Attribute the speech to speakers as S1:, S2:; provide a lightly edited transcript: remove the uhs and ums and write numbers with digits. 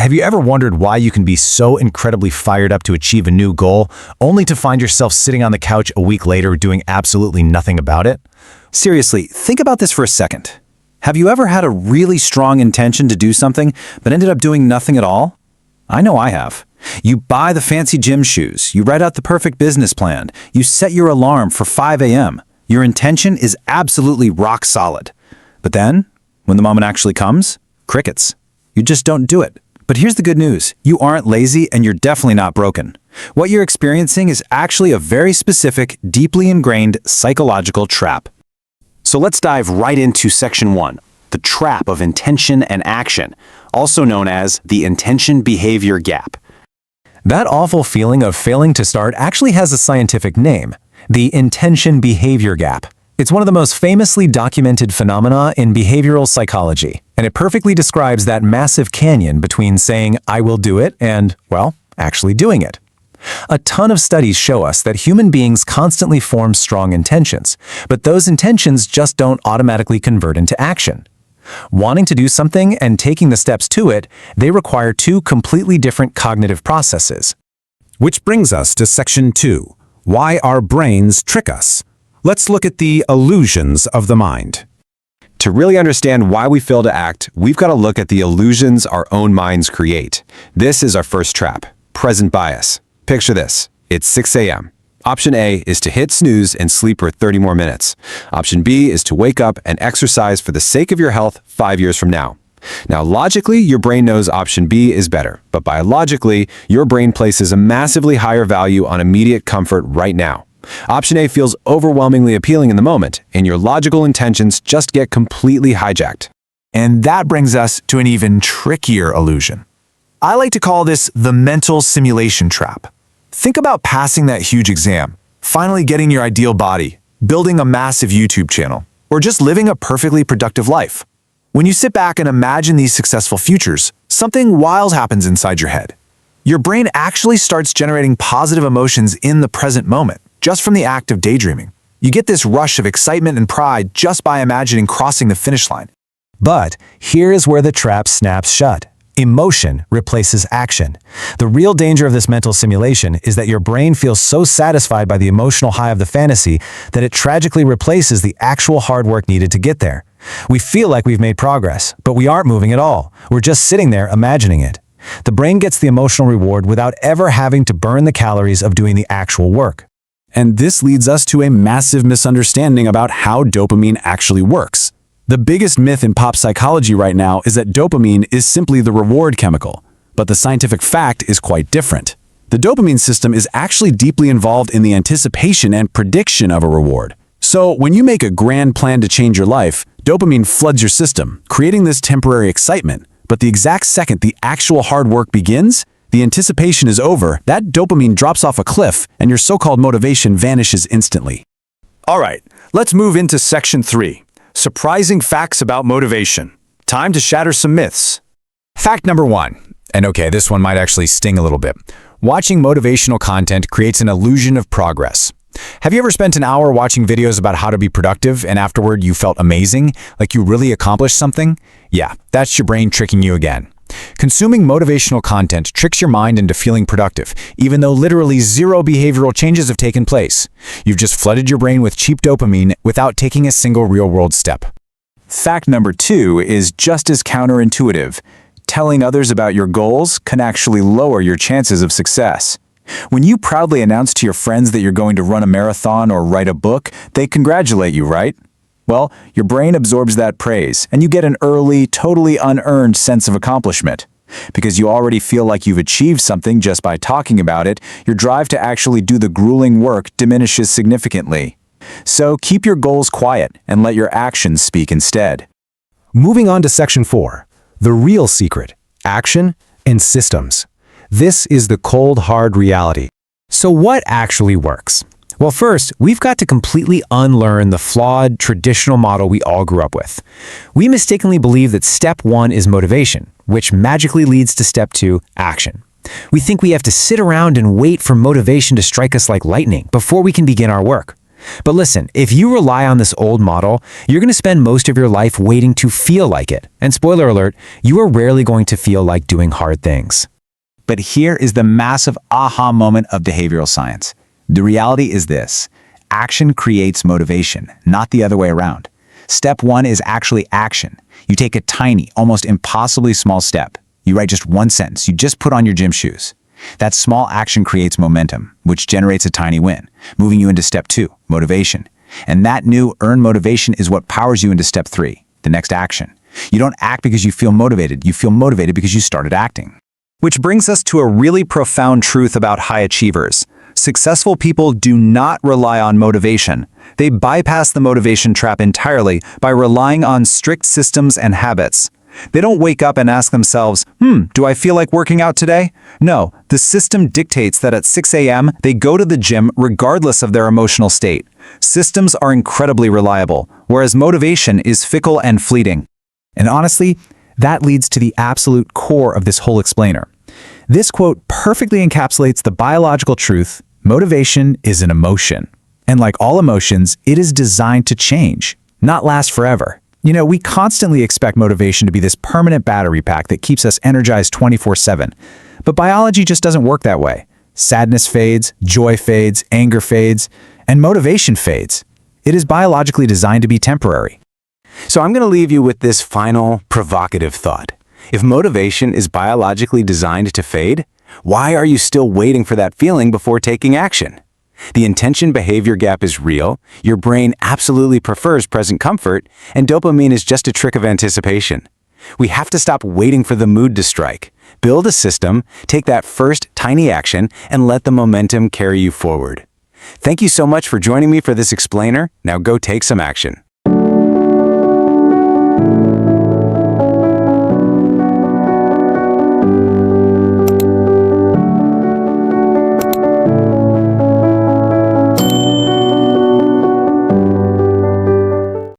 S1: Have you ever wondered why you can be so incredibly fired up to achieve a new goal, only to find yourself sitting on the couch a week later doing absolutely nothing about it?
S2: Seriously, think about this for a second. Have you ever had a really strong intention to do something, but ended up doing nothing at all? I know I have. You buy the fancy gym shoes, you write out the perfect business plan, you set your alarm for 5 a.m. Your intention is absolutely rock solid. But then, when the moment actually comes, crickets. You just don't do it. But here's the good news. You aren't lazy and you're definitely not broken. What you're experiencing is actually a very specific, deeply ingrained psychological trap. So let's dive right into section 1, the trap of intention and action, also known as the intention-behavior gap.
S1: That awful feeling of failing to start actually has a scientific name, the intention-behavior gap. It's one of the most famously documented phenomena in behavioral psychology, and it perfectly describes that massive canyon between saying, "I will do it," and, well, actually doing it. A ton of studies show us that human beings constantly form strong intentions, but those intentions just don't automatically convert into action. Wanting to do something and taking the steps to it, they require two completely different cognitive processes.
S3: Which brings us to section 2, why our brains trick us. Let's look at the illusions of the mind.
S4: To really understand why we fail to act, we've got to look at the illusions our own minds create. This is our first trap, present bias. Picture this. It's 6 a.m. Option A is to hit snooze and sleep for 30 more minutes. Option B is to wake up and exercise for the sake of your health 5 years from now. Now, logically, your brain knows option B is better, but biologically, your brain places a massively higher value on immediate comfort right now. Option A feels overwhelmingly appealing in the moment, and your logical intentions just get completely hijacked.
S1: And that brings us to an even trickier illusion. I like to call this the mental simulation trap. Think about passing that huge exam, finally getting your ideal body, building a massive YouTube channel, or just living a perfectly productive life. When you sit back and imagine these successful futures, something wild happens inside your head. Your brain actually starts generating positive emotions in the present moment, just from the act of daydreaming. You get this rush of excitement and pride just by imagining crossing the finish line. But here is where the trap snaps shut. Emotion replaces action. The real danger of this mental simulation is that your brain feels so satisfied by the emotional high of the fantasy that it tragically replaces the actual hard work needed to get there. We feel like we've made progress, but we aren't moving at all. We're just sitting there imagining it. The brain gets the emotional reward without ever having to burn the calories of doing the actual work.
S3: And this leads us to a massive misunderstanding about how dopamine actually works. The biggest myth in pop psychology right now is that dopamine is simply the reward chemical, but the scientific fact is quite different. The dopamine system is actually deeply involved in the anticipation and prediction of a reward. So when you make a grand plan to change your life, dopamine floods your system, creating this temporary excitement. But the exact second the actual hard work begins, the anticipation is over, that dopamine drops off a cliff, and your so-called motivation vanishes instantly.
S2: All right, let's move into section 3. Surprising facts about motivation. Time to shatter some myths.
S1: Fact number 1, and okay, this one might actually sting a little bit. Watching motivational content creates an illusion of progress. Have you ever spent an hour watching videos about how to be productive and afterward you felt amazing, like you really accomplished something? Yeah, that's your brain tricking you again. Consuming motivational content tricks your mind into feeling productive, even though literally zero behavioral changes have taken place. You've just flooded your brain with cheap dopamine without taking a single real-world step.
S2: Fact number 2 is just as counterintuitive. Telling others about your goals can actually lower your chances of success. When you proudly announce to your friends that you're going to run a marathon or write a book, they congratulate you, right? Well, your brain absorbs that praise, and you get an early, totally unearned sense of accomplishment. Because you already feel like you've achieved something just by talking about it, your drive to actually do the grueling work diminishes significantly. So keep your goals quiet and let your actions speak instead.
S1: Moving on to section 4, the real secret, action and systems. This is the cold, hard reality. So what actually works? Well, first, we've got to completely unlearn the flawed, traditional model we all grew up with. We mistakenly believe that step 1 is motivation, which magically leads to step 2, action. We think we have to sit around and wait for motivation to strike us like lightning before we can begin our work.
S2: But listen, if you rely on this old model, you're going to spend most of your life waiting to feel like it. And spoiler alert, you are rarely going to feel like doing hard things.
S3: But here is the massive aha moment of behavioral science. The reality is this: action creates motivation, not the other way around. Step one is actually action. You take a tiny, almost impossibly small step. You write just one sentence. You just put on your gym shoes. That small action creates momentum, which generates a tiny win, moving you into step two, motivation. And that new earned motivation is what powers you into step three, the next action. You don't act because you feel motivated. You feel motivated because you started acting.
S2: Which brings us to a really profound truth about high achievers. Successful people do not rely on motivation. They bypass the motivation trap entirely by relying on strict systems and habits. They don't wake up and ask themselves, do I feel like working out today? No, the system dictates that at 6 a.m. they go to the gym regardless of their emotional state. Systems are incredibly reliable, whereas motivation is fickle and fleeting.
S1: And honestly, that leads to the absolute core of this whole explainer. This quote perfectly encapsulates the biological truth: motivation is an emotion. And like all emotions, it is designed to change, not last forever. You know, we constantly expect motivation to be this permanent battery pack that keeps us energized 24/7. But biology just doesn't work that way. Sadness fades, joy fades, anger fades, and motivation fades. It is biologically designed to be temporary.
S3: So I'm going to leave you with this final provocative thought. If motivation is biologically designed to fade, why are you still waiting for that feeling before taking action? The intention-behavior gap is real, your brain absolutely prefers present comfort, and dopamine is just a trick of anticipation. We have to stop waiting for the mood to strike. Build a system, take that first tiny action, and let the momentum carry you forward. Thank you so much for joining me for this explainer. Now go take some action.